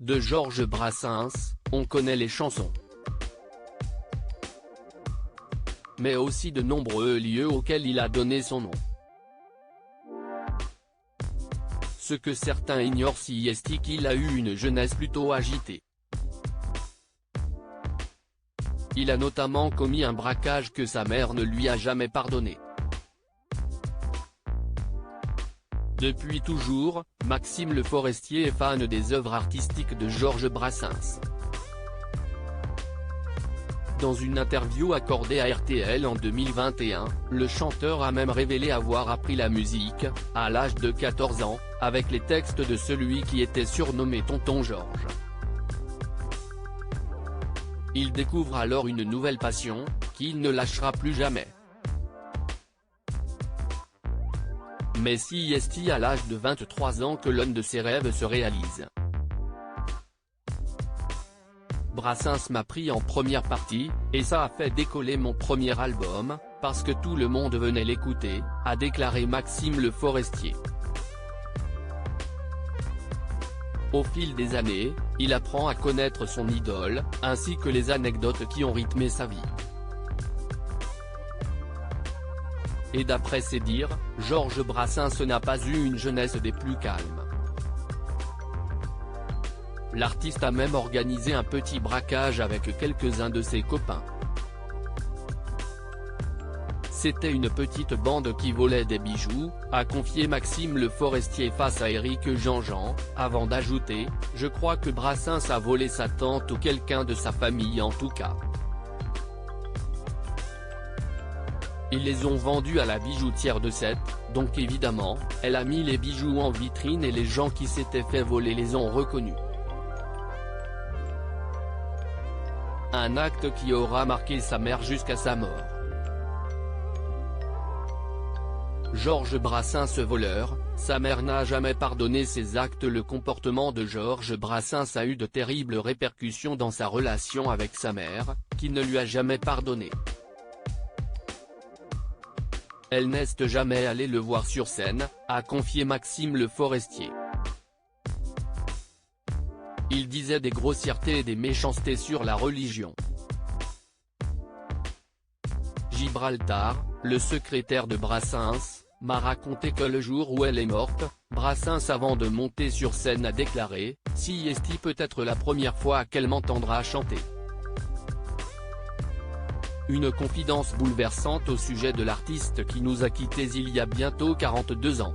De Georges Brassens, on connaît les chansons, mais aussi de nombreux lieux auxquels il a donné son nom. Ce que certains ignorent c'est qu'il a eu une jeunesse plutôt agitée. Il a notamment commis un braquage que sa mère ne lui a jamais pardonné. Depuis toujours, Maxime Le Forestier est fan des œuvres artistiques de Georges Brassens. Dans une interview accordée à RTL en 2021, le chanteur a même révélé avoir appris la musique, à l'âge de 14 ans, avec les textes de celui qui était surnommé Tonton Georges. Il découvre alors une nouvelle passion, qu'il ne lâchera plus jamais. Mais c'est à l'âge de 23 ans que l'un de ses rêves se réalise. Brassens m'a pris en première partie, et ça a fait décoller mon premier album, parce que tout le monde venait l'écouter, a déclaré Maxime Le Forestier. Au fil des années, il apprend à connaître son idole, ainsi que les anecdotes qui ont rythmé sa vie. Et d'après ses dires, Georges Brassens n'a pas eu une jeunesse des plus calmes. L'artiste a même organisé un petit braquage avec quelques-uns de ses copains. C'était une petite bande qui volait des bijoux, a confié Maxime Le Forestier face à Éric Jean-Jean, avant d'ajouter « Je crois que Brassens a volé sa tante ou quelqu'un de sa famille en tout cas. Ils les ont vendus à la bijoutière de Sète, donc évidemment, elle a mis les bijoux en vitrine et les gens qui s'étaient fait voler les ont reconnus. Un acte qui aura marqué sa mère jusqu'à sa mort. » Georges Brassens voleur, sa mère n'a jamais pardonné ses actes. Le comportement de Georges Brassens a eu de terribles répercussions dans sa relation avec sa mère, qui ne lui a jamais pardonné. Elle n'est jamais allée le voir sur scène, a confié Maxime Le Forestier. Il disait des grossièretés et des méchancetés sur la religion. Gibraltar, le secrétaire de Brassens, m'a raconté que le jour où elle est morte, Brassens avant de monter sur scène a déclaré « Si peut être la première fois qu'elle m'entendra chanter ». Une confidence bouleversante au sujet de l'artiste qui nous a quittés il y a bientôt 42 ans.